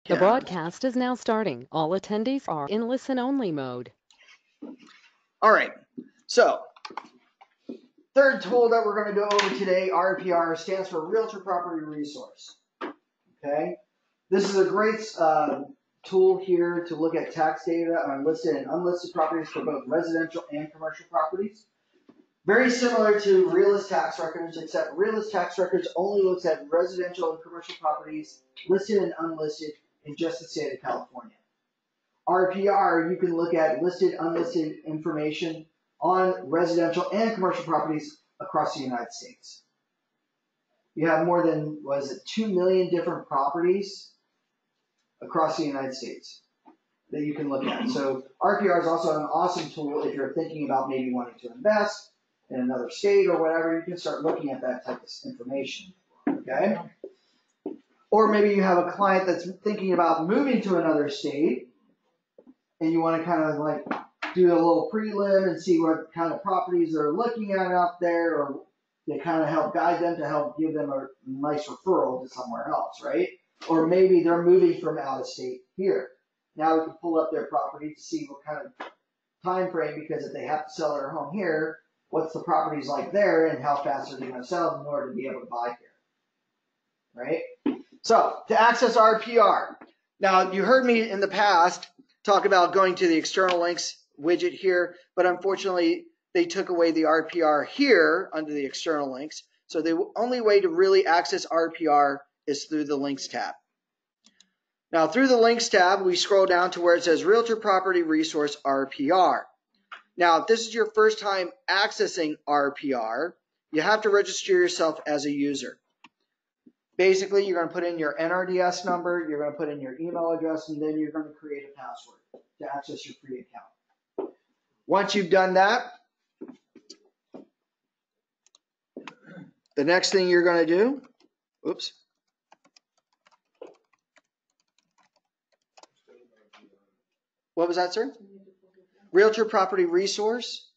The broadcast is now starting. All attendees are in listen-only mode. All right, so third tool that we're going to go over today, RPR, stands for Realtor Property Resource. Okay, this is a great tool here to look at tax data on listed and unlisted properties for both residential and commercial properties. Very similar to Realist Tax Records, except Realist Tax Records only looks at residential and commercial properties listed and unlisted in just the state of California. RPR, you can look at listed, unlisted information on residential and commercial properties across the United States. You have more than, 2 million different properties across the United States that you can look at. So RPR is also an awesome tool if you're thinking about maybe wanting to invest in another state or whatever. You can start looking at that type of information, okay? Or maybe you have a client that's thinking about moving to another state and you want to kind of like do a little prelim and see what kind of properties they're looking at out there, or they kind of help guide them to help give them a nice referral to somewhere else, right? Or maybe they're moving from out of state here. Now we can pull up their property to see what kind of time frame, because if they have to sell their home here, what's the properties like there and how fast are they going to sell them in order to be able to buy here, right? So to access RPR, now you heard me in the past talk about going to the external links widget here, but unfortunately they took away the RPR here under the external links. So the only way to really access RPR is through the links tab. Now through the links tab, we scroll down to where it says Realtor Property Resource RPR. Now, if this is your first time accessing RPR, you have to register yourself as a user. Basically, you're going to put in your NRDS number, you're going to put in your email address, and then you're going to create a password to access your free account. Once you've done that, the next thing you're going to do, what was that, sir? Realtor Property Resource,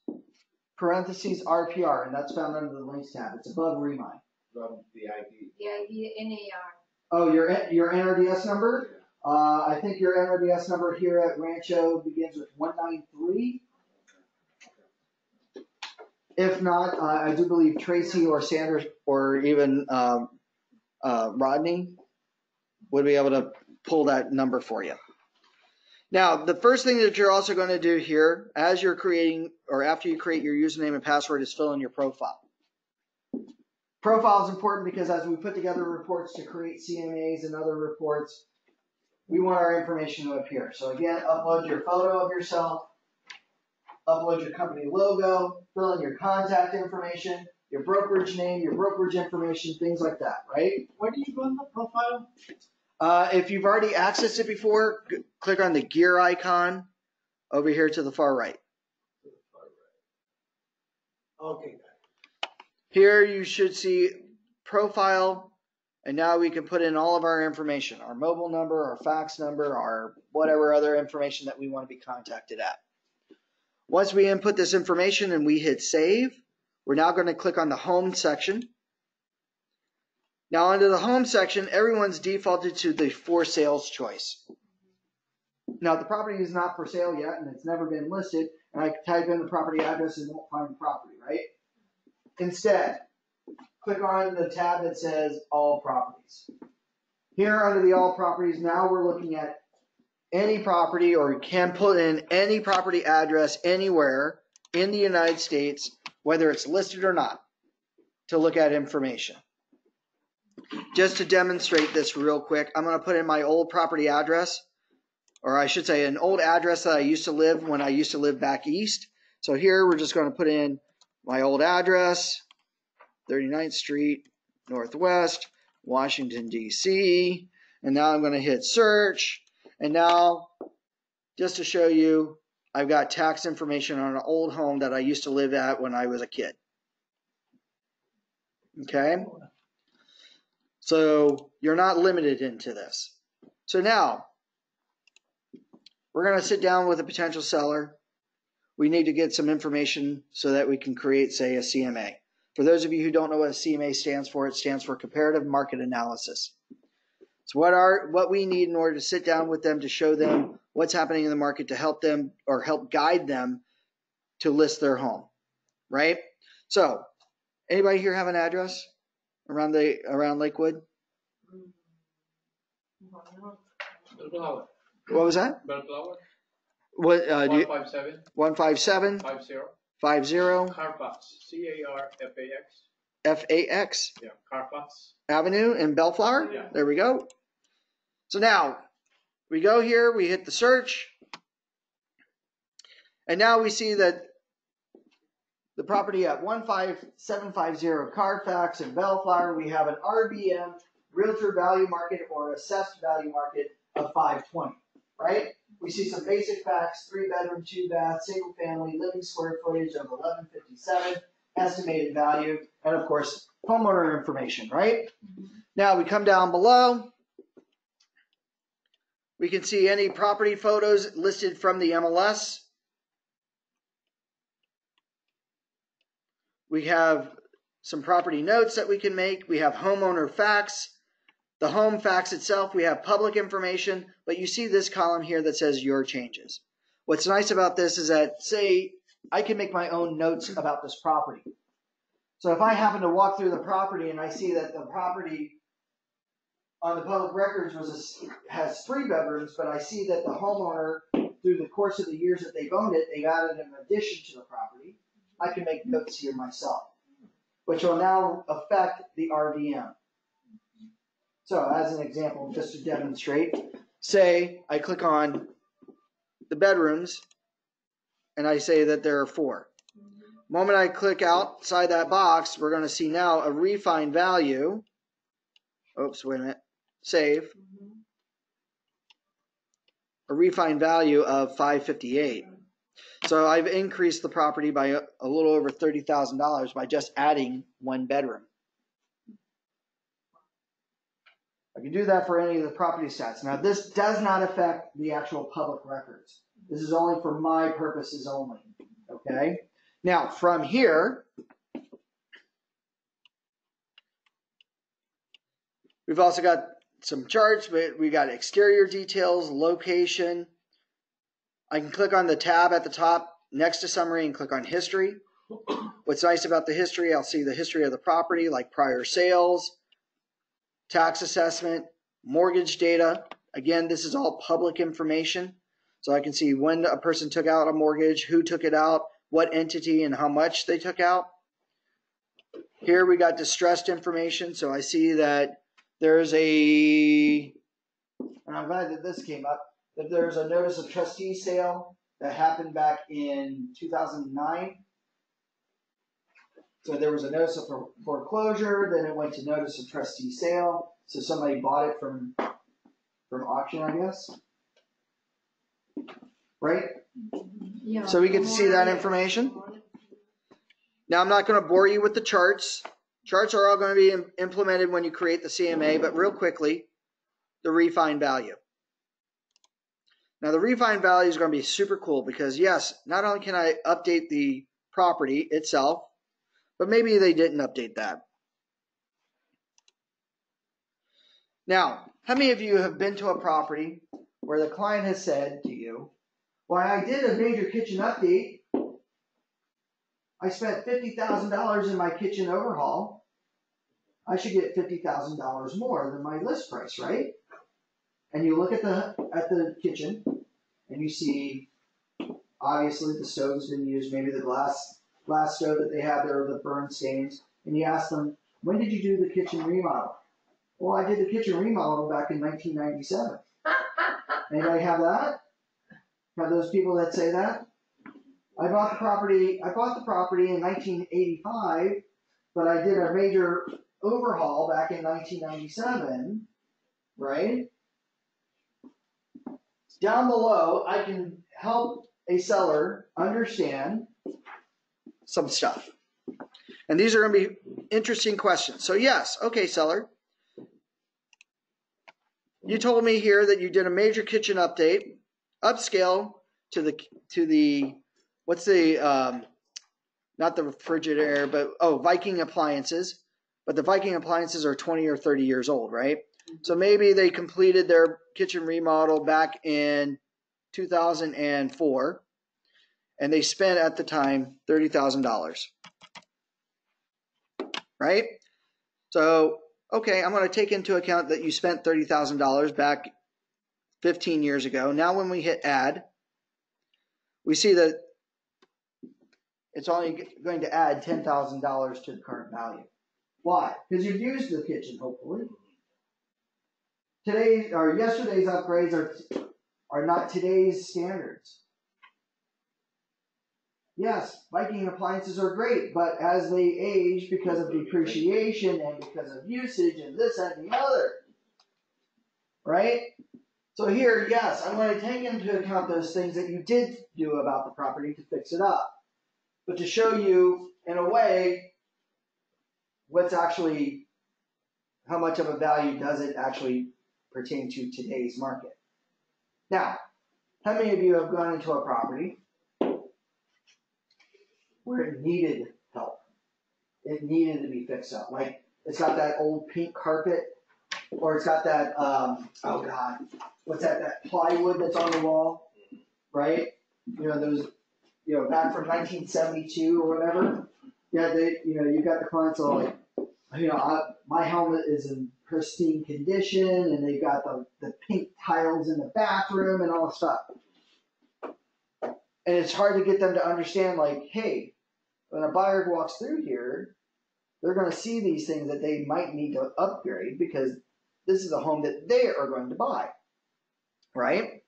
parentheses RPR, and that's found under the links tab. It's above Remind. The ID. The ID NAR. Oh, your NRDS number? I think your NRDS number here at Rancho begins with 193. If not, I do believe Tracy or Sanders or even Rodney would be able to pull that number for you. Now, the first thing that you're also going to do here, as you're creating, or after you create your username and password, is fill in your profile. Profile is important because as we put together reports to create CMAs and other reports, we want our information to appear. So again, upload your photo of yourself, upload your company logo, fill in your contact information, your brokerage name, your brokerage information, things like that, right? Where do you run the profile? If you've already accessed it before, click on the gear icon over here to the far right. Okay. Here you should see profile, and now we can put in all of our information, our mobile number, our fax number, our whatever other information that we want to be contacted at. Once we input this information and we hit save, we're now going to click on the home section. Now under the home section, everyone's defaulted to the for sales choice. Now the property is not for sale yet and it's never been listed, and I can type in the property address and won't find the property, right? Instead, click on the tab that says all properties. Here under the all properties, now we're looking at any property, or you can put in any property address anywhere in the United States, whether it's listed or not, to look at information. Just to demonstrate this real quick, I'm going to put in my old property address, or I should say an old address that I used to live when I used to live back east. So here we're just going to put in my old address, 39th Street, Northwest, Washington, D.C. And now I'm going to hit search. And now, just to show you, I've got tax information on an old home that I used to live at when I was a kid. Okay? So you're not limited into this. So now, we're going to sit down with a potential seller. We need to get some information so that we can create, say, a CMA. For those of you who don't know what a CMA stands for, it stands for Comparative Market Analysis. It's what we need in order to sit down with them to show them what's happening in the market to help them or help guide them to list their home, right? So, anybody here have an address around Lakewood? Bellflower. What was that? Bellflower. What? 157. 157 50. 50 Carfax. CARFAX. FAX Yeah, Carfax. Avenue in Bellflower. Yeah. There we go. So now we go here, we hit the search, and now we see that the property at 15750 Carfax in Bellflower, we have an RBM, Realtor Value Market or Assessed Value Market of 520, right? We see some basic facts: 3-bedroom, 2-bath, single family, living square footage of 1157, estimated value, and of course, homeowner information, right? Now we come down below. We can see any property photos listed from the MLS. We have some property notes that we can make. We have homeowner facts. The home facts itself, we have public information, but you see this column here that says your changes. What's nice about this is that, say, I can make my own notes about this property. So if I happen to walk through the property and I see that the property on the public records has 3 bedrooms, but I see that the homeowner, through the course of the years that they've owned it, they've added an addition to the property, I can make notes here myself, which will now affect the RVM. So as an example, just to demonstrate, say I click on the bedrooms and I say that there are 4. The moment I click outside that box, we're going to see now a refined value. Oops, wait a minute. Save. A refined value of $558. So I've increased the property by a little over $30,000 by just adding 1 bedroom. I can do that for any of the property stats. Now, this does not affect the actual public records. This is only for my purposes only, okay? Now, from here, we've also got some charts, but we got exterior details, location. I can click on the tab at the top next to summary and click on history. What's nice about the history, I'll see the history of the property, like prior sales, tax assessment, mortgage data. Again, this is all public information. So I can see when a person took out a mortgage, who took it out, what entity, and how much they took out. Here we got distressed information. So I see that there's and I'm glad that this came up, that there's a notice of trustee sale that happened back in 2009. So there was a notice of foreclosure, then it went to notice of trustee sale. So somebody bought it from auction, I guess. Right? Yeah. So we get to see that information. Now I'm not going to bore you with the charts. Charts are all going to be implemented when you create the CMA, but real quickly, the refined value. Now the refined value is going to be super cool because yes, not only can I update the property itself, but maybe they didn't update that. Now, how many of you have been to a property where the client has said to you, well, I did a major kitchen update. I spent $50,000 in my kitchen overhaul. I should get $50,000 more than my list price, right? And you look at the kitchen and you see, obviously the stove's been used, maybe the glass stove that they have there, the burn stains, and you ask them, when did you do the kitchen remodel? Well, I did the kitchen remodel back in 1997. Anybody have that? Have those people that say that? I bought the property in 1985, but I did a major overhaul back in 1997, right? Down below, I can help a seller understand some stuff. And these are going to be interesting questions. So yes, okay, seller. You told me here that you did a major kitchen update, upscale to the what's the not the Frigidaire, but Viking appliances. But the Viking appliances are 20 or 30 years old, right? So maybe they completed their kitchen remodel back in 2004, and they spent at the time $30,000. Right? So, okay, I'm going to take into account that you spent $30,000 back 15 years ago. Now when we hit add, we see that it's only going to add $10,000 to the current value. Why? Because you've used the kitchen, hopefully. Today's or yesterday's upgrades are not today's standards. Yes, Viking appliances are great, but as they age because of depreciation and because of usage and this, that, and the other, right? So here, yes, I'm going to take into account those things that you did do about the property to fix it up. But to show you, in a way, what's actually, how much of a value does it actually pertain to today's market. Now, how many of you have gone into a property where it needed help? It needed to be fixed up. Like, it's got that old pink carpet, or it's got that, oh God, what's that plywood that's on the wall, right? You know, those, back from 1972 or whatever. Yeah, you got the clients all like, my helmet is in pristine condition, and they've got the pink tiles in the bathroom and all the stuff. And it's hard to get them to understand, like, hey, when a buyer walks through here, they're going to see these things that they might need to upgrade because this is a home that they are going to buy, right?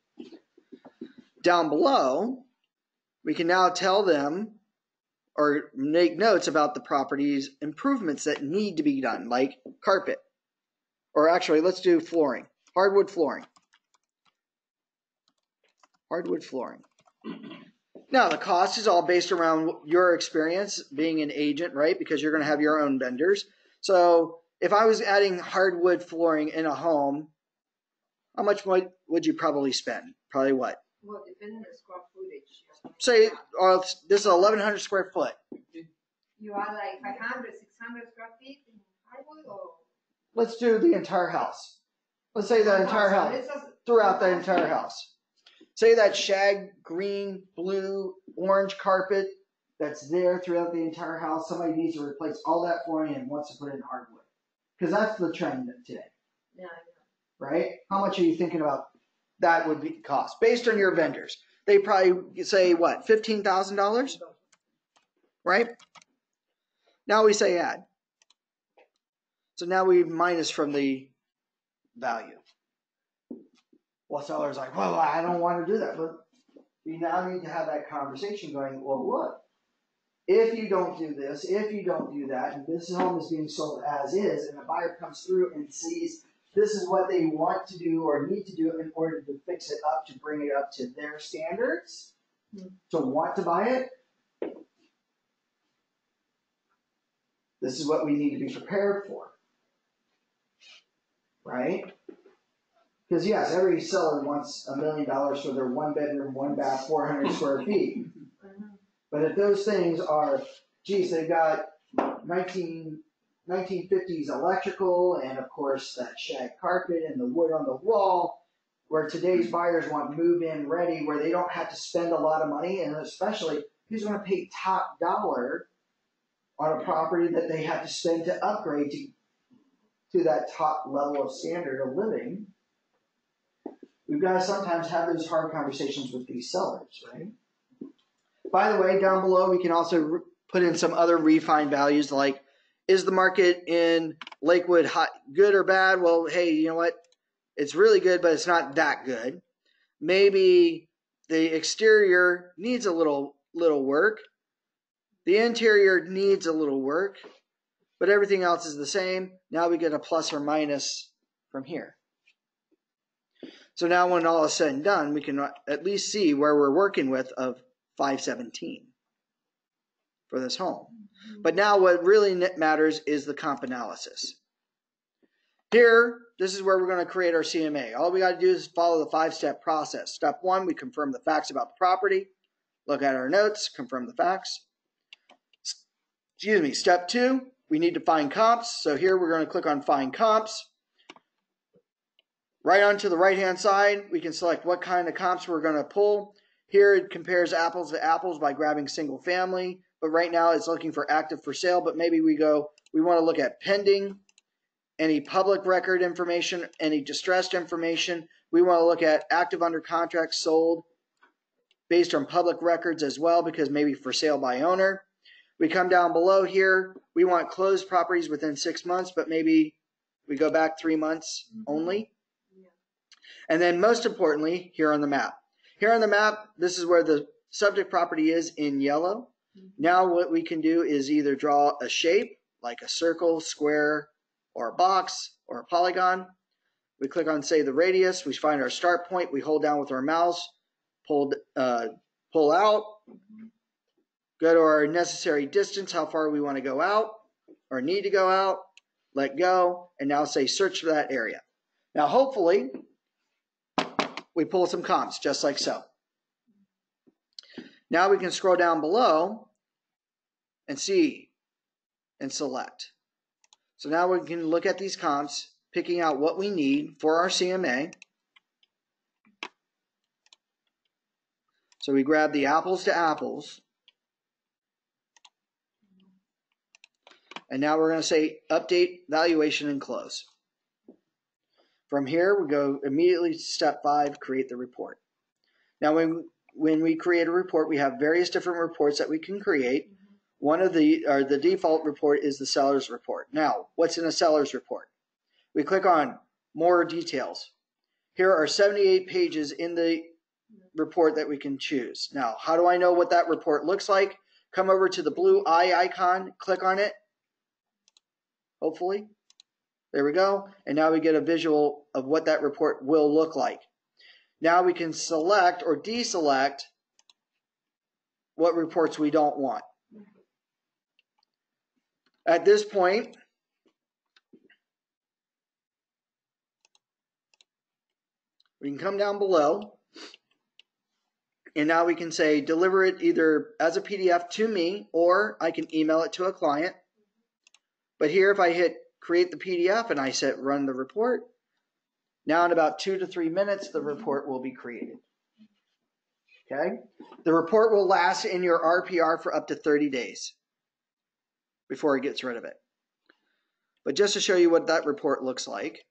Down below, we can now tell them or make notes about the property's improvements that need to be done, like carpet. Or actually, let's do flooring. Hardwood flooring. Hardwood flooring. Now, the cost is all based around your experience being an agent, right? Because you're going to have your own vendors. So if I was adding hardwood flooring in a home, how much would you probably spend? Probably what? Well, depending on the square footage. Say, this is 1,100 square foot. You are like 500, 600 square feet in hardwood, or? Let's do the entire house. Let's say the entire house, throughout the entire house. Say that shag, green, blue, orange carpet that's there throughout the entire house. Somebody needs to replace all that flooring and wants to put in hardwood. Because that's the trend today. Yeah, I know. Right? How much are you thinking about that would be cost? Based on your vendors. They probably say, what, $15,000? Right? Now we say add. So now we minus from the value. Well, seller's like, well, I don't want to do that. But we now need to have that conversation going, well, look, if you don't do this, if you don't do that, and this home is being sold as is, and a buyer comes through and sees this is what they want to do or need to do in order to fix it up, to bring it up to their standards, to want to buy it, this is what we need to be prepared for. Right? Because yes, every seller wants $1 million for their 1 bedroom, 1 bath, 400 square feet. But if those things are, geez, they've got 1950s electrical and of course that shag carpet and the wood on the wall, where today's buyers want move-in ready, where they don't have to spend a lot of money, and especially who's going to pay top dollar on a property that they have to spend to upgrade to that top level of standard of living. We've got to sometimes have those hard conversations with these sellers, right? By the way, down below, we can also put in some other refined values like, is the market in Lakewood hot, good or bad? Well, hey, you know what? It's really good, but it's not that good. Maybe the exterior needs a little work. The interior needs a little work, but everything else is the same. Now we get a plus or minus from here. So now when all is said and done, we can at least see where we're working with of 517 for this home. But now what really matters is the comp analysis. Here, this is where we're going to create our CMA. All we got to do is follow the 5-step process. Step 1, we confirm the facts about the property. Look at our notes, confirm the facts. Step 2, we need to find comps. So here we're going to click on find comps. Right onto the right-hand side, we can select what kind of comps we're going to pull. Here it compares apples to apples by grabbing single family, but right now it's looking for active for sale, but maybe we want to look at pending, any public record information, any distressed information. We want to look at active under contract, sold, based on public records as well, because maybe for sale by owner. We come down below here, we want closed properties within 6 months, but maybe we go back 3 months only. And then most importantly, here on the map. Here on the map, this is where the subject property is in yellow. Now what we can do is either draw a shape, like a circle, square, or a box, or a polygon. We click on, say, the radius. We find our start point. We hold down with our mouse, pull out, go to our necessary distance, how far we want to go out, or need to go out, let go, and now say search for that area. Now hopefully, we pull some comps, just like so. Now we can scroll down below and see and select. So now we can look at these comps, picking out what we need for our CMA. So we grab the apples to apples. And now we're going to say update, valuation, and close. From here, we go immediately to step 5, create the report. Now, when we create a report, we have various different reports that we can create. One of the default report is the seller's report. Now, what's in a seller's report? We click on more details. Here are 78 pages in the report that we can choose. Now, how do I know what that report looks like? Come over to the blue eye icon, click on it. Hopefully. There we go. And now we get a visual of what that report will look like. Now we can select or deselect what reports we don't want. At this point, we can come down below, and now we can say deliver it either as a PDF to me, or I can email it to a client. But here, if I hit create the PDF and I set run the report, now in about 2 to 3 minutes, the report will be created. Okay? The report will last in your RPR for up to 30 days before it gets rid of it. But just to show you what that report looks like,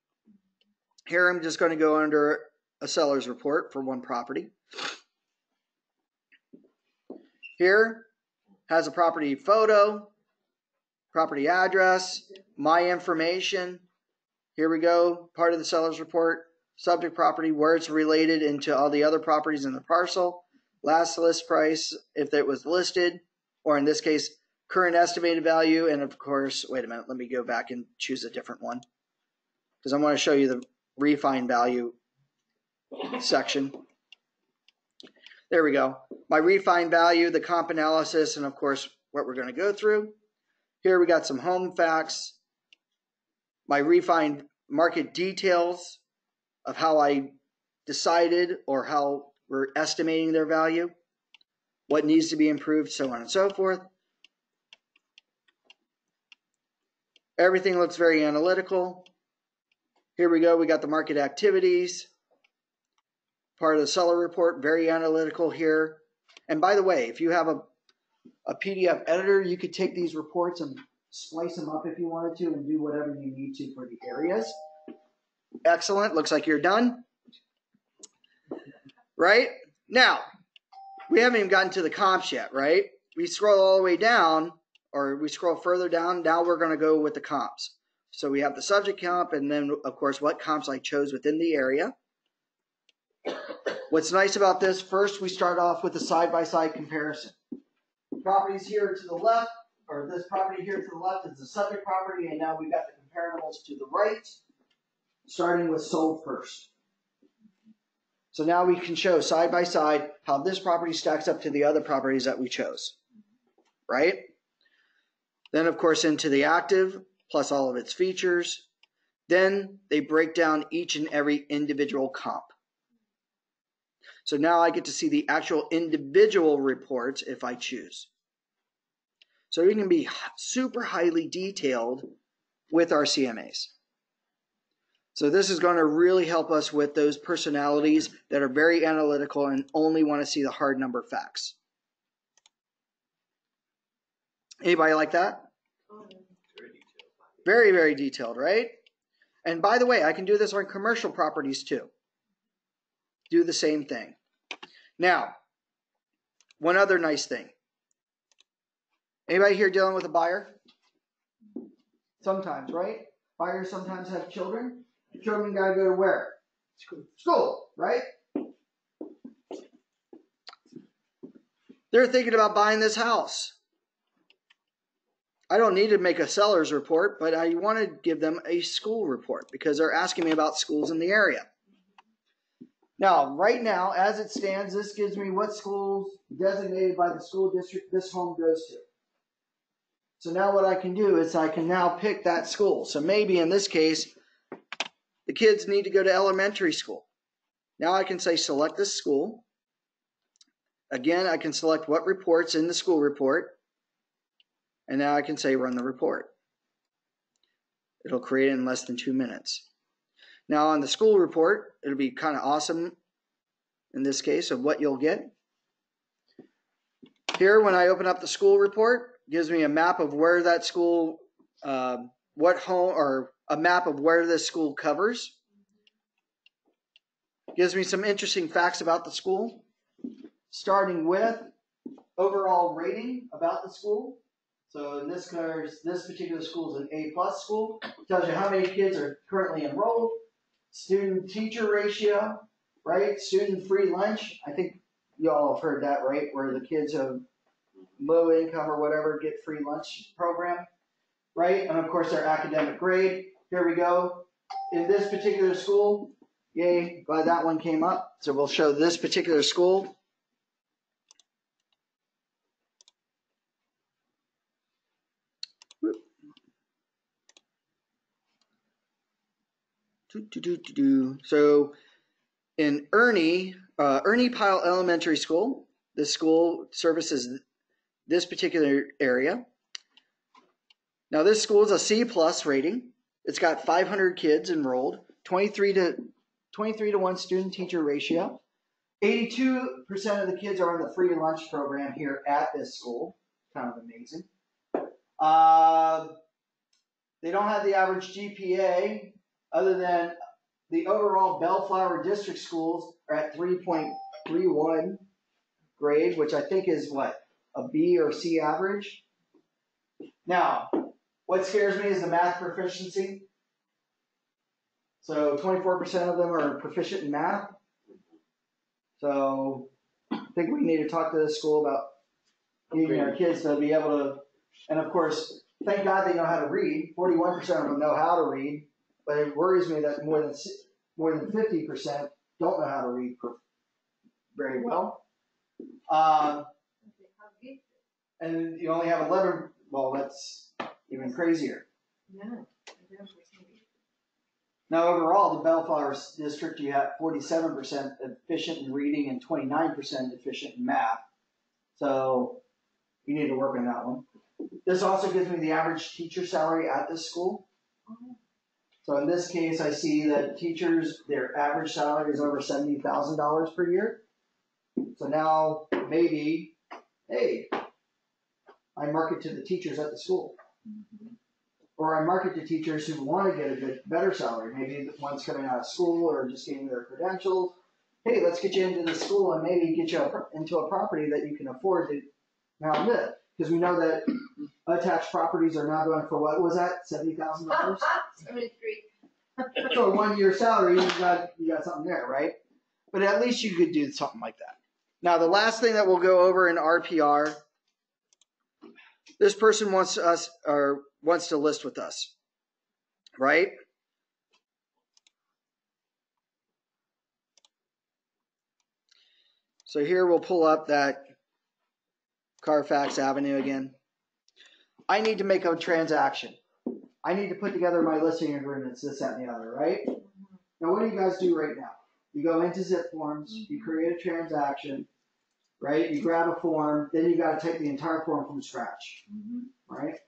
here I'm just going to go under a seller's report for one property. Here has a property photo, property address, my information. Here we go, part of the seller's report, subject property, where it's related into all the other properties in the parcel, last list price if it was listed, or in this case, current estimated value, and of course, wait a minute, let me go back and choose a different one, because I want to show you the refine value section. There we go. My refine value, the comp analysis, and of course, what we're going to go through. Here we got some home facts, my refined market details of how I decided or how we're estimating their value, what needs to be improved, so on and so forth. Everything looks very analytical. Here we go, we got the market activities, part of the seller report, very analytical here. And by the way, if you have a PDF editor, you could take these reports and splice them up if you wanted to and do whatever you need to for the areas. Excellent. Looks like you're done. Right? Now, we haven't even gotten to the comps yet, right? We scroll all the way down, or we scroll further down. Now we're going to go with the comps. So we have the subject comp, and then, of course, what comps I chose within the area. What's nice about this, first we start off with a side-by-side comparison. Properties here to the left, or this property here to the left is the subject property, and now we've got the comparables to the right, starting with sold first. So now we can show side by side how this property stacks up to the other properties that we chose, right? Then, of course, into the active, plus all of its features. Then they break down each and every individual comp. So now I get to see the actual individual reports if I choose. So we can be super highly detailed with our CMAs. So this is going to really help us with those personalities that are very analytical and only want to see the hard number facts. Anybody like that? Very, very detailed, right? And by the way, I can do this on commercial properties too. Do the same thing. Now, one other nice thing. Anybody here dealing with a buyer? Sometimes, right? Buyers sometimes have children. The children got to go to where? School, right? They're thinking about buying this house. I don't need to make a seller's report, but I want to give them a school report because they're asking me about schools in the area. Now, right now, as it stands, this gives me what schools designated by the school district this home goes to. So now what I can do is I can now pick that school. So maybe in this case, the kids need to go to elementary school. Now I can say select this school. Again, I can select what reports in the school report. And now I can say run the report. It'll create it in less than 2 minutes. Now on the school report, it'll be kind of awesome in this case of what you'll get. Here, when I open up the school report, it gives me a map of where that school, what home, or a map of where this school covers. Gives me some interesting facts about the school, starting with overall rating about the school. So in this case, this particular school is an A+ school. It tells you how many kids are currently enrolled, student-teacher ratio, right? Student free lunch. I think you all have heard that, right? Where the kids of low income or whatever get free lunch program, right? And of course their academic grade. Here we go. In this particular school, yay, glad that one came up. So we'll show this particular school. So in Ernie Pyle Elementary School, this school services this particular area. Now this school is a C+ rating. It's got 500 kids enrolled, 23 to 1 student-teacher ratio. 82% of the kids are on the free lunch program here at this school. Kind of amazing. They don't have the average GPA, other than the overall Bellflower District schools are at 3.31 grade, which I think is what, a B or C average. Now, what scares me is the math proficiency. So 24% of them are proficient in math. So I think we need to talk to this school about getting our kids to be able to, and of course, thank God they know how to read. 41% of them know how to read, but it worries me that more than 50% don't know how to read very well. And you only have 11, well, that's even crazier. Now, overall, the Bellflower District, you have 47% efficient in reading and 29% efficient in math. So you need to work on that one. This also gives me the average teacher salary at this school. So in this case, I see that teachers, their average salary is over $70,000 per year. So now maybe, hey, I market to the teachers at the school. Or I market to teachers who want to get a better salary. Maybe one's coming out of school or just getting their credentials. Hey, let's get you into the school and maybe get you into a property that you can afford to now live. Because we know that attached properties are now going for, what was that, $70,000? 73. So a 1 year salary, you got something there, right? But at least you could do something like that. Now the last thing that we'll go over in RPR, this person wants to list with us, right? So here we'll pull up that Carfax Avenue again. I need to make a transaction. I need to put together my listing agreements, this, that, and the other, right? Now, what do you guys do right now? You go into Zip Forms, you create a transaction, right? You grab a form, then you got to take the entire form from scratch, right?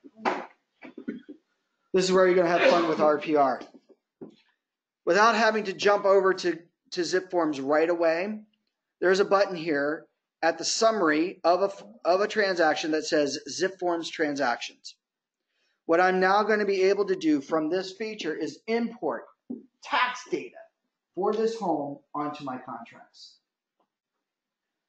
This is where you're going to have fun with RPR. without having to jump over to zip forms right away, there's a button here at the summary of a transaction that says zip forms transactions. What I'm now going to be able to do from this feature is import tax data for this home onto my contracts.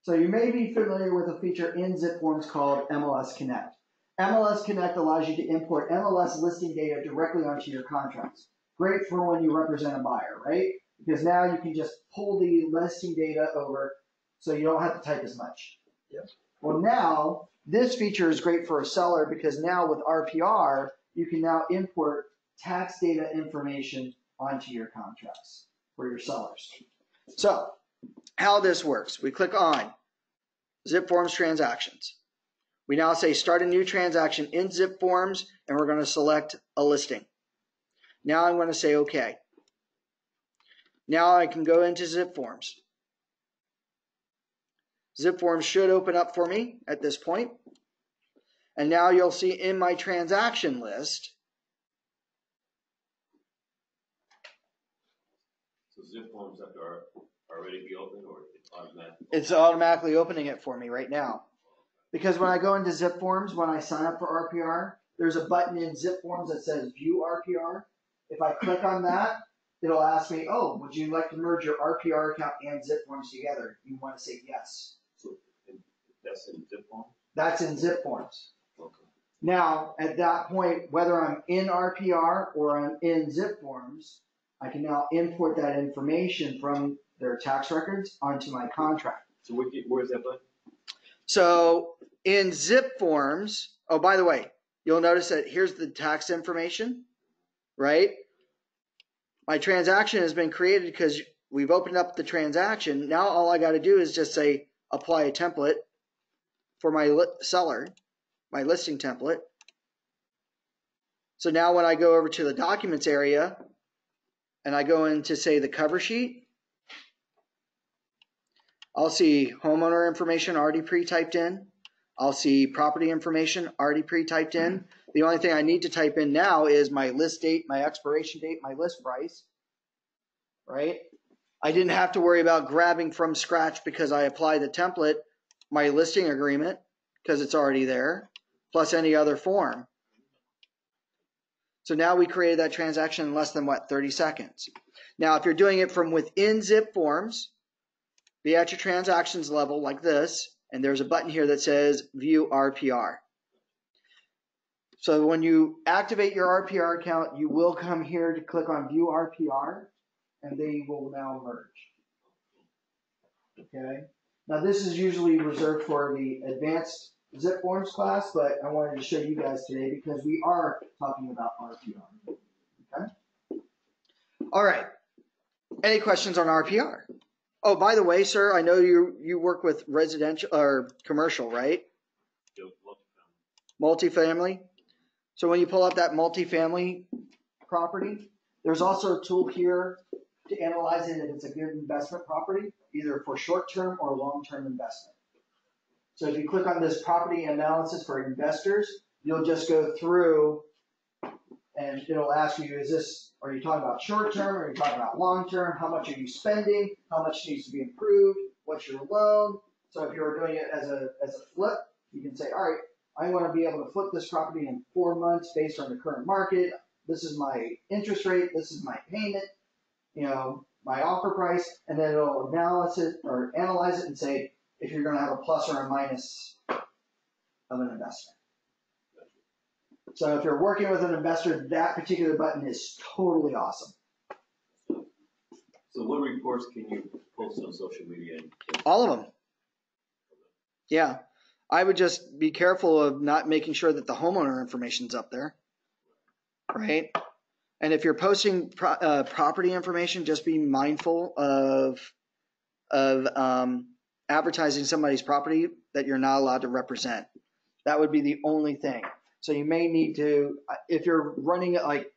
So you may be familiar with a feature in zip forms called Mls Connect. Mls Connect allows you to import MLS listing data directly onto your contracts. Great for when you represent a buyer, right? Because now you can just pull the listing data over so you don't have to type as much. Yep. Well, now this feature is great for a seller because now with RPR, you can now import tax data information onto your contracts for your sellers. So how this works, we click on Zip Forms Transactions. We now say start a new transaction in Zip Forms, and we're going to select a listing. Now I'm going to say OK. Now I can go into Zip Forms. Zip Forms should open up for me at this point. And now you'll see in my transaction list. So Zip Forms have to already be open, or it's automatically? It's automatically opening it for me right now. Because when I go into Zip Forms, when I sign up for RPR, there's a button in Zip Forms that says View RPR. If I click on that, it'll ask me, oh, would you like to merge your RPR account and Zip Forms together? You want to say yes. So that's in Zip Forms? That's in Zip Forms. Okay. Now, at that point, whether I'm in RPR or I'm in Zip Forms, I can now import that information from their tax records onto my contract. So where's that button? So in Zip Forms, oh, by the way, you'll notice that here's the tax information, right? My transaction has been created because we've opened up the transaction. Now all I got to do is just say apply a template for my seller, my listing template. So now when I go over to the documents area and I go into, say, the cover sheet, I'll see homeowner information already pre-typed in. I'll see property information already pre-typed in. The only thing I need to type in now is my list date, my expiration date, my list price, right? I didn't have to worry about grabbing from scratch because I applied the template, my listing agreement, because it's already there, plus any other form. So now we created that transaction in less than, 30 seconds. Now, if you're doing it from within Zip Forms, be at your transactions level like this, and there's a button here that says View RPR. So when you activate your RPR account, you will come here to click on View RPR, and they will now merge. Okay. Now this is usually reserved for the advanced Zip Forms class, but I wanted to show you guys today because we are talking about RPR. Okay. All right. Any questions on RPR? Oh, by the way, sir, I know you work with residential or commercial, right? Multifamily. So when you pull up that multifamily property, there's also a tool here to analyze it if it's a good investment property, either for short-term or long-term investment. So if you click on this property analysis for investors, you'll just go through and it'll ask you, are you talking about short-term? Are you talking about long-term? How much are you spending? How much needs to be improved? What's your loan? So if you're doing it as a flip, you can say, all right, I want to be able to flip this property in 4 months based on the current market. This is my interest rate. This is my payment, my offer price, and then it'll analyze it and say if you're going to have a plus or a minus of an investment. So if you're working with an investor, that particular button is totally awesome. So what reports can you post on social media? All of them. Yeah. I would just be careful of not making sure that the homeowner information's up there, right? And if you're posting property information, just be mindful of advertising somebody's property that you're not allowed to represent. That would be the only thing. So you may need to, if you're running it like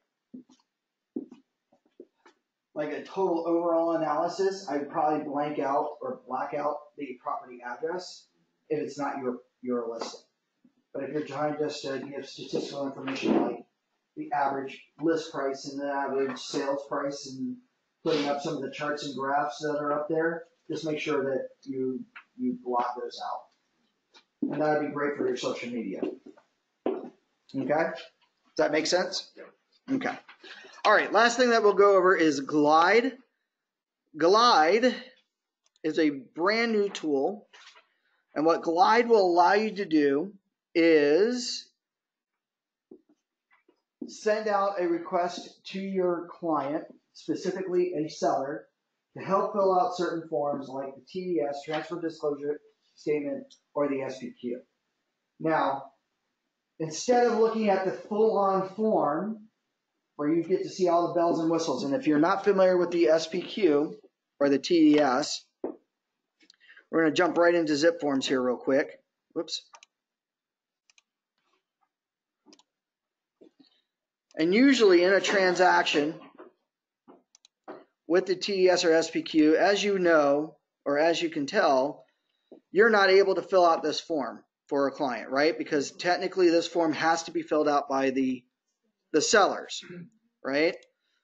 a total overall analysis, I'd probably blank out or black out the property address if it's not your listing. But if you're trying just to give statistical information like the average list price and the average sales price and putting up some of the charts and graphs that are up there, just make sure that you blot those out. And that would be great for your social media. Okay? Does that make sense? Yeah. Okay. All right, last thing that we'll go over is Glide. Glide is a brand new tool. And what Glide will allow you to do is send out a request to your client, specifically a seller, to help fill out certain forms like the TDS, Transfer Disclosure Statement, or the SPQ. Now, instead of looking at the full-on form, where you get to see all the bells and whistles, and if you're not familiar with the SPQ or the TDS, we're going to jump right into zip forms here real quick. Whoops. And usually in a transaction with the TDS or SPQ, as you know, or as you can tell, you're not able to fill out this form for a client, right? Because technically this form has to be filled out by the sellers, right?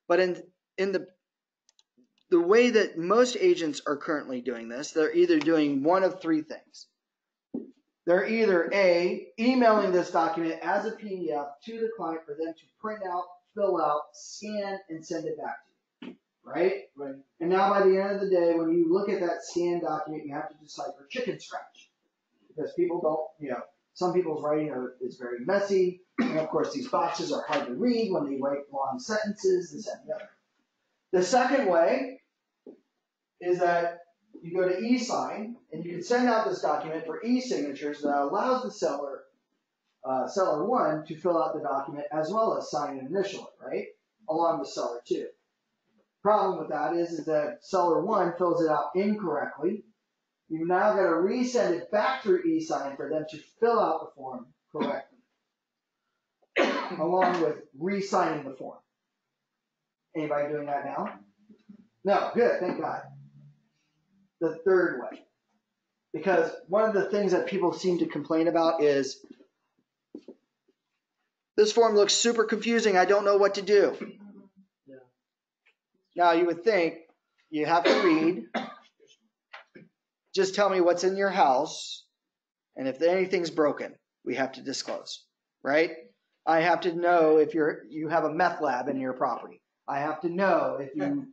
But in the way that most agents are currently doing this, they're either doing one of three things. They're either A, emailing this document as a PDF to the client for them to print out, fill out, scan, and send it back to you, right? Right. And now by the end of the day, when you look at that scanned document, you have to decipher chicken scratch. Because people don't, some people's writing is very messy. And of course, these boxes are hard to read when they write long sentences, this and the other. The second way is that you go to e-sign, and you can send out this document for e-signatures that allows the seller one to fill out the document as well as sign and initial it, right? Along with seller two. Problem with that is that seller one fills it out incorrectly. You've now got to resend it back through e-sign for them to fill out the form correctly, along with re-signing the form. Anybody doing that now? No, good, thank God. The third way, because one of the things that people seem to complain about is, this form looks super confusing, I don't know what to do. Yeah. Now you would think you have to read, just tell me what's in your house, and if anything's broken, we have to disclose, right? I have to know if you have a meth lab in your property. I have to know if you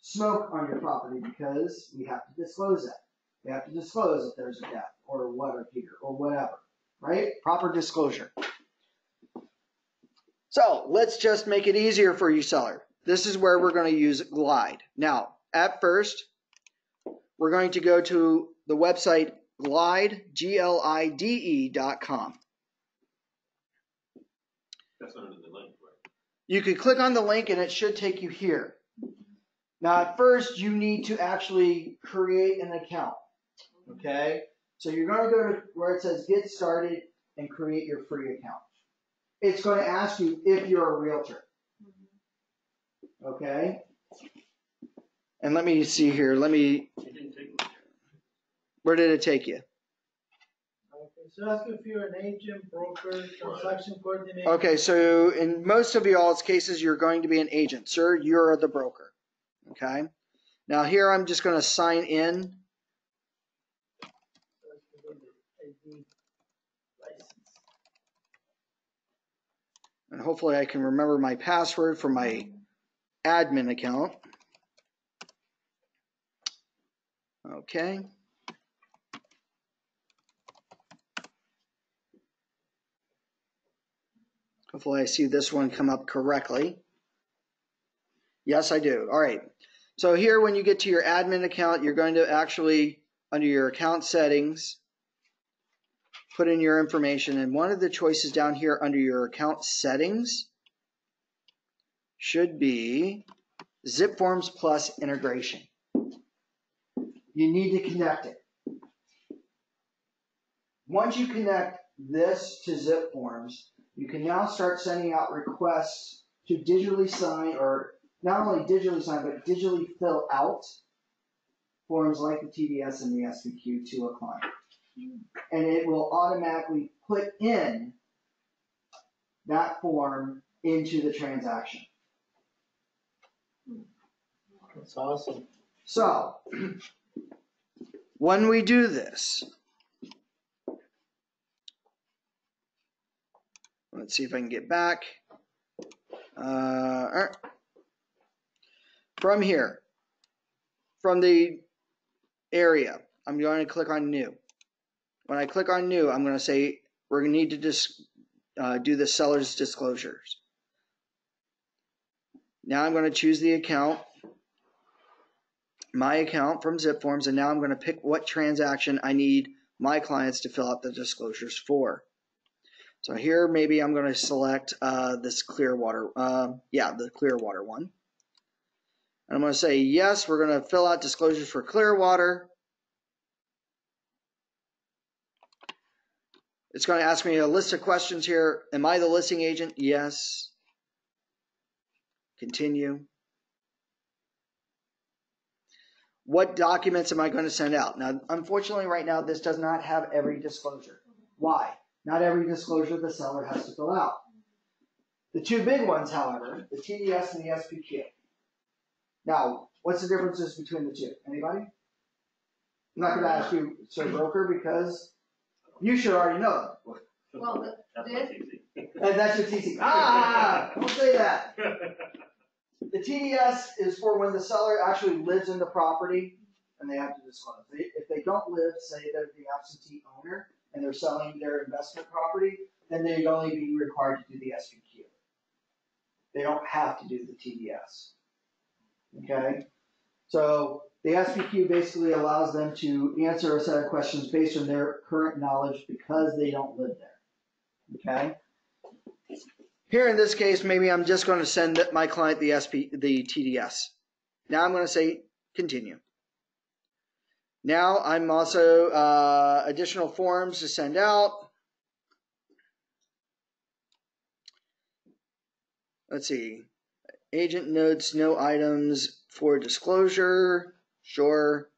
smoke on your property, because we have to disclose that. We have to disclose if there's a death or a water heater or whatever, right? Proper disclosure. So let's just make it easier for you, seller. This is where we're going to use Glide. Now, at first, we're going to go to the website glide, glide.com. That's under the link, right? You could click on the link and it should take you here. Now, at first, you need to actually create an account, okay? So you're going to go to where it says Get Started and create your free account. It's going to ask you if you're a realtor, okay? And let me see here. It didn't take much. Where did it take you? Okay, so ask if you're an agent, broker, transaction coordinator. Okay, so in most of y'all's cases, you're going to be an agent. Sir, you're the broker, okay? Now here I'm just going to sign in. And hopefully I can remember my password for my admin account. Okay. Hopefully I see this one come up correctly. Yes, I do. All right. So here, when you get to your admin account, you're going to actually, under your account settings, put in your information. And one of the choices down here under your account settings should be Zip Forms Plus Integration. You need to connect it. Once you connect this to Zip Forms, you can now start sending out requests to digitally sign, or not only digitally sign, but digitally fill out forms like the TDS and the SPQ to a client. And it will automatically put in that form into the transaction. That's awesome. So, when we do this, let's see if I can get back. From here, from the area, I'm going to click on New. When I click on New, I'm going to say we're going to need to just do the seller's disclosures. Now I'm going to choose the account, my account from Zip Forms, and now I'm going to pick what transaction I need my clients to fill out the disclosures for. So here, maybe I'm going to select this Clearwater, the Clearwater one. And I'm going to say, yes, we're going to fill out disclosures for Clearwater. It's going to ask me a list of questions here. Am I the listing agent? Yes. Continue. What documents am I going to send out? Now, unfortunately, right now, this does not have every disclosure. Why? Not every disclosure the seller has to fill out. The two big ones, however, the TDS and the SPQ. Now, what's the differences between the two? Anybody? I'm not going to ask you, Sir Broker, because you should already know. Well, That's my TC. And that's your TC. Don't say that. The TDS is for when the seller actually lives in the property and they have to disclose. If they don't live, say they're the absentee owner and they're selling their investment property, then they'd only be required to do the SPQ. They don't have to do the TDS. Okay? So the SPQ basically allows them to answer a set of questions based on their current knowledge because they don't live there. Okay? Here in this case, maybe I'm just going to send my client the TDS. Now I'm going to say continue. Now I'm also additional forms to send out. Let's see. Agent notes no items for disclosure. Sure.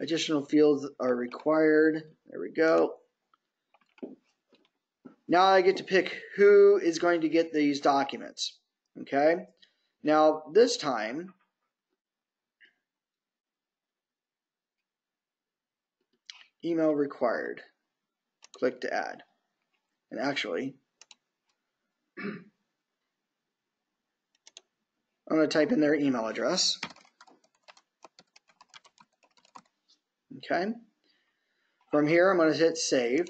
Additional fields are required. There we go. Now I get to pick who is going to get these documents. Okay. Now this time, email required. Click to add. And actually, I'm going to type in their email address. Okay. From here, I'm going to hit save.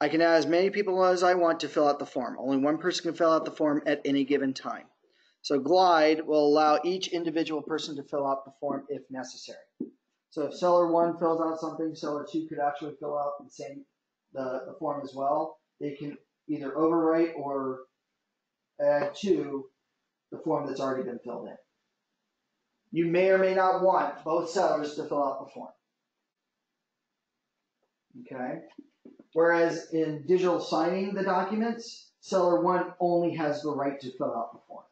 I can add as many people as I want to fill out the form. Only one person can fill out the form at any given time. So Glide will allow each individual person to fill out the form if necessary. So if seller 1 fills out something, seller 2 could actually fill out the form as well. They can either overwrite or add to the form that's already been filled in. You may or may not want both sellers to fill out the form. Okay? Whereas in digital signing the documents, seller 1 only has the right to fill out the form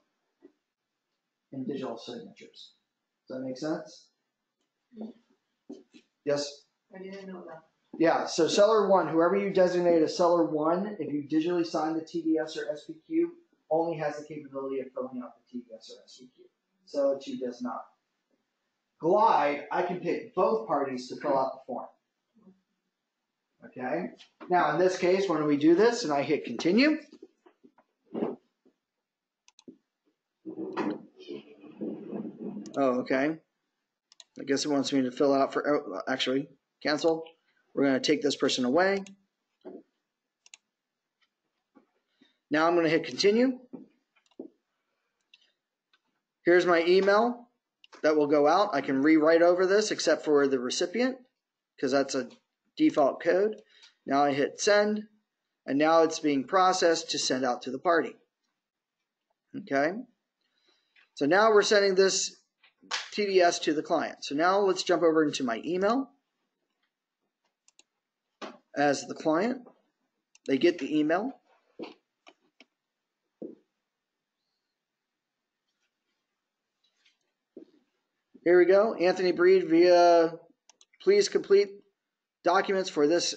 in digital signatures. Does that make sense? Yes? I didn't know that. Yeah, so seller 1, whoever you designate as seller 1, if you digitally sign the TDS or SPQ, only has the capability of filling out the TDS or SPQ. Seller 2 does not. Glide, I can pick both parties to fill out the form. Okay, now in this case, when we do this and I hit continue, okay, I guess it wants me to fill out for, actually, cancel. We're going to take this person away. Now I'm going to hit continue. Here's my email that will go out. I can rewrite over this except for the recipient because that's a default code. Now I hit send, and now it's being processed to send out to the party. Okay, so now we're sending this TDS to the client. So now let's jump over into my email as the client. They get the email. Here we go. Anthony Bried via please complete documents for this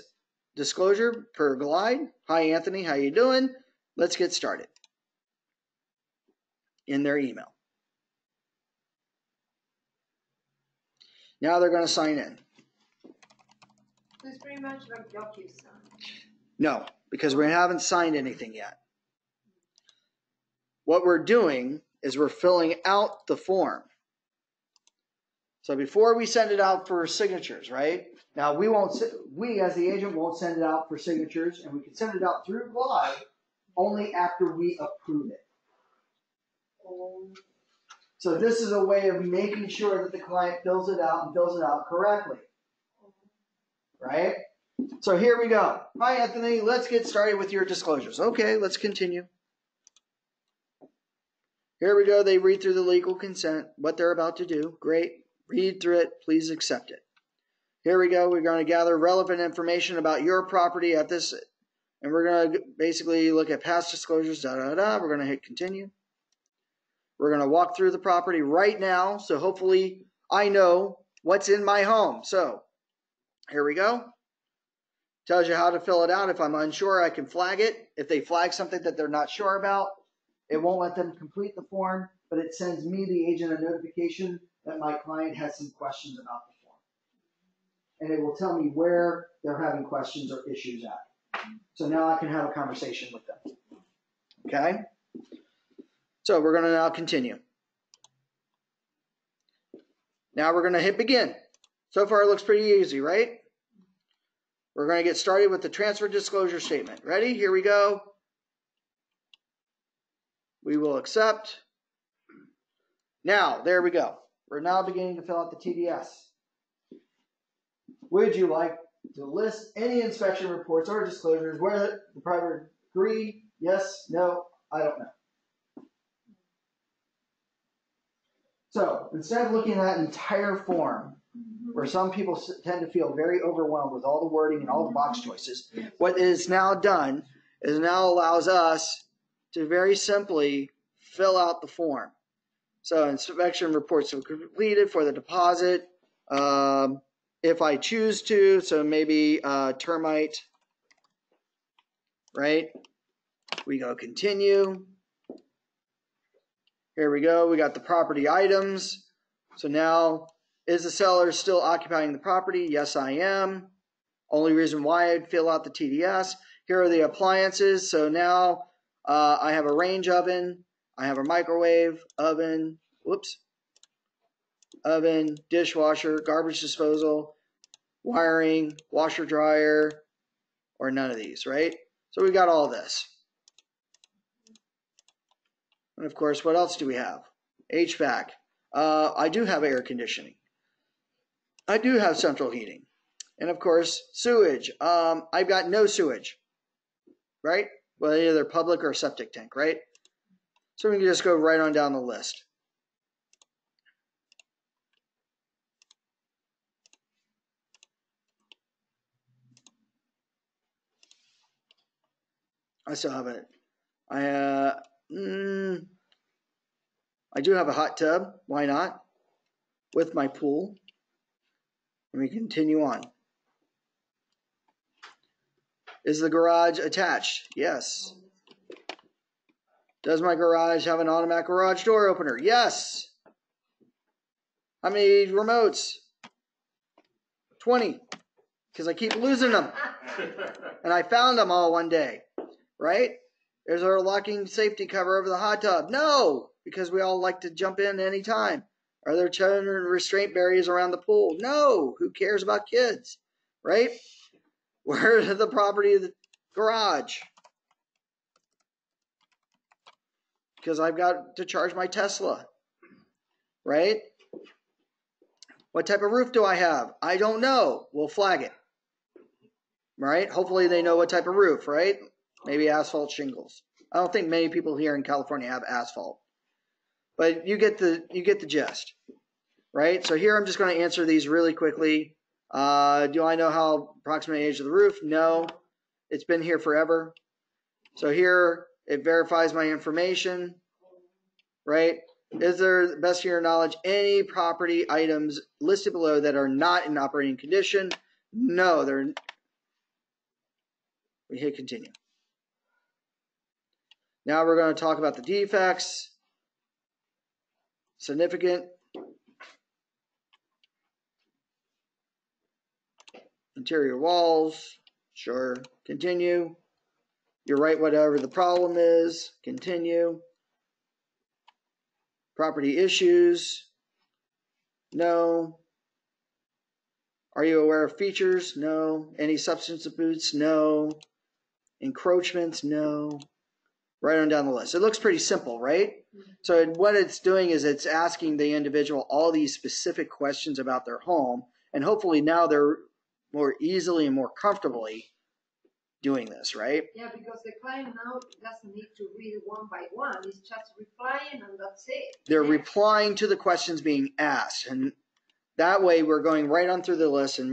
disclosure per Glide. Hi Anthony, how you doing? Let's get started. In their email. Now they're going to sign in. So it's pretty much like DocuSign. No, because we haven't signed anything yet. What we're doing is we're filling out the form. So before we send it out for signatures, right? Now we as the agent won't send it out for signatures, and we can send it out through Bried only after we approve it. So this is a way of making sure that the client fills it out and fills it out correctly. Right? So here we go. Hi, Anthony. Let's get started with your disclosures. Okay, let's continue. Here we go. They read through the legal consent, what they're about to do. Great. Read through it. Please accept it. Here we go. We're going to gather relevant information about your property at this, and we're going to basically look at past disclosures. We're going to hit continue. We're going to walk through the property right now, so hopefully I know what's in my home. So here we go. Tells you how to fill it out. If I'm unsure, I can flag it. If they flag something that they're not sure about, it won't let them complete the form, but it sends me, the agent, a notification that my client has some questions about the form. And it will tell me where they're having questions or issues at. So now I can have a conversation with them. Okay? So we're going to now continue. Now we're going to hit begin. So far it looks pretty easy, right? We're going to get started with the transfer disclosure statement. Ready? Here we go. We will accept. Now, there we go. We're now beginning to fill out the TDS. Would you like to list any inspection reports or disclosures where the private agree? Yes, no, I don't know. So instead of looking at that entire form, where some people tend to feel very overwhelmed with all the wording and all the box choices, what is now done is now allows us to very simply fill out the form. So inspection reports are completed for the deposit. If I choose to, so maybe termite, right? We go continue. Here we go. We got the property items. So now, is the seller still occupying the property? Yes, I am. Only reason why I'd fill out the TDS. Here are the appliances. So now I have a range oven. I have a microwave, oven, oven, dishwasher, garbage disposal, wiring, washer dryer, or none of these, right? So we got all this. And of course, what else do we have? HVAC. I do have air conditioning. I do have central heating. And of course, sewage. I've got no sewage, right? Well, either public or septic tank, right? So we can just go right on down the list. I still have it. I do have a hot tub. Why not? With my pool. Let me continue on. Is the garage attached? Yes. Does my garage have an automatic garage door opener? Yes. How many remotes? 20. Because I keep losing them. And I found them all one day. Right? Is there a locking safety cover over the hot tub? No. Because we all like to jump in anytime. Are there children restraint barriers around the pool? No. Who cares about kids? Right? Where's the property of the garage? Because I've got to charge my Tesla. Right? What type of roof do I have? I don't know. We'll flag it. Right? Hopefully they know what type of roof, right? Maybe asphalt shingles. I don't think many people here in California have asphalt. But you get the gist. Right? So here I'm just going to answer these really quickly. Do I know how approximate age of the roof? No. It's been here forever. So here it verifies my information. Right? Is there, the best of your knowledge, any property items listed below that are not in operating condition? No, they're. We hit continue. Now we're going to talk about the defects. Significant. Interior walls, sure, continue. You're right, whatever the problem is, continue. Property issues, no. Are you aware of features? No. Any substance abuse? No. Encroachments? No. Right on down the list. It looks pretty simple, right? So what it's doing is it's asking the individual all these specific questions about their home, and hopefully now they're more easily and more comfortably doing this, right? Yeah, because the client now doesn't need to read one by one. It's just replying and that's it. They're replying to the questions being asked, and that way we're going right on through the list, and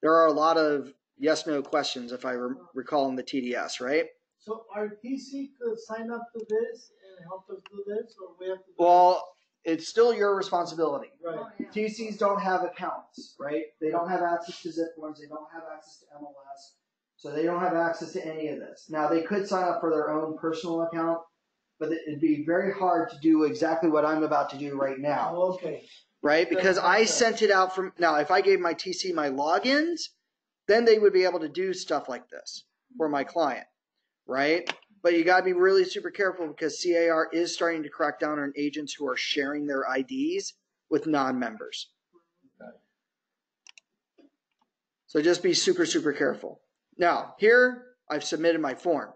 there are a lot of yes/no questions if I recall in the TDS, right? So our TC could sign up to this and help us do this, or we have to do Well, it's still your responsibility. this? Right. Oh, yeah. TCs don't have accounts, right? They don't have access to zip forms. They don't have access to MLS. So they don't have access to any of this. Now, they could sign up for their own personal account, but it'd be very hard to do exactly what I'm about to do right now, Oh, okay. right? Because I sent it out from, now, if I gave my TC my logins, then they would be able to do stuff like this for my client, right? But you got to be really super careful because CAR is starting to crack down on agents who are sharing their IDs with non-members. So just be super, super careful. Now, here I've submitted my form.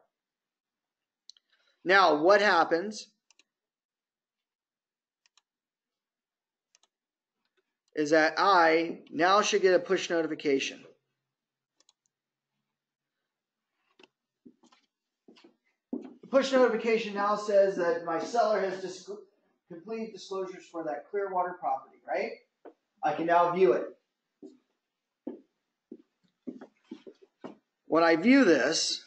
Now, what happens is that I now should get a push notification. The push notification now says that my seller has completed disclosures for that Clearwater property, right? I can now view it. When I view this,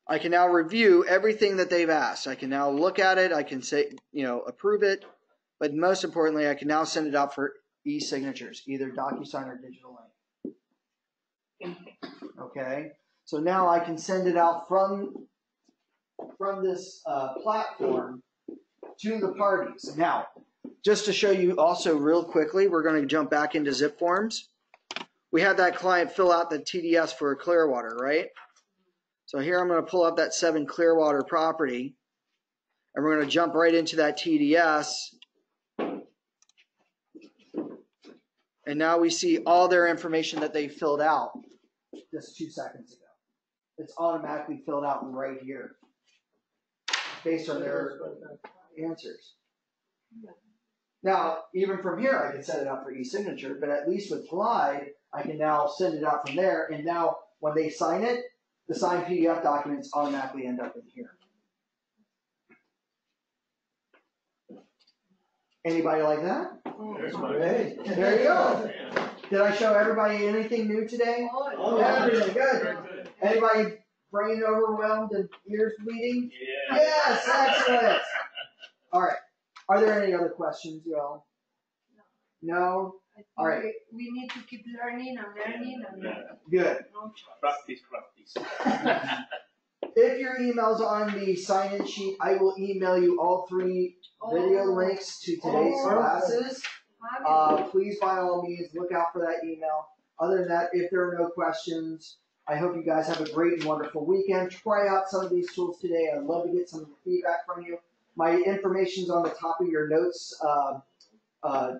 I can now review everything that they've asked. I can now look at it. I can say, approve it. But most importantly, I can now send it out for e-signatures, either DocuSign or digital link. Okay. So now I can send it out from this platform to the parties. Now, just to show you also real quickly, we're going to jump back into zip forms. We had that client fill out the TDS for Clearwater, right? So here I'm going to pull up that 7 Clearwater property, and we're going to jump right into that TDS. And now we see all their information that they filled out just 2 seconds ago. It's automatically filled out right here based on their answers. Now, even from here, I can set it up for e-signature, but at least with Bried, I can now send it out from there, and now when they sign it, the signed PDF documents automatically end up in here. Anybody like that? There's my Hey, there you go. Did I show everybody anything new today? Oh, Everything good. Very good. Anybody brain overwhelmed and ears bleeding? Yeah. Yes, excellent. All right. Are there any other questions, y'all? No? I think All right. we need to keep learning and learning and learning. Good. No choice. Practice. If your email's on the sign-in sheet, I will email you all 3 video links to today's classes. Please, by all means, look out for that email. Other than that, if there are no questions, I hope you guys have a great and wonderful weekend. Try out some of these tools today. I'd love to get some feedback from you. My information's on the top of your notes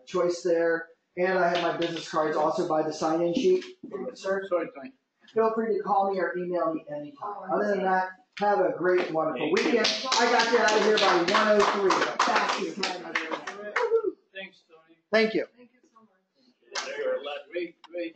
choice there. And I have my business cards also by the sign-in sheet. Sir, Sorry, Tony. feel free to call me or email me anytime. Other than that, have a great and wonderful weekend. I got you out of here by 1:03. Fastest time I've ever had. Thanks, Tony. Thank you. Thank you so much. You're a lot. Great.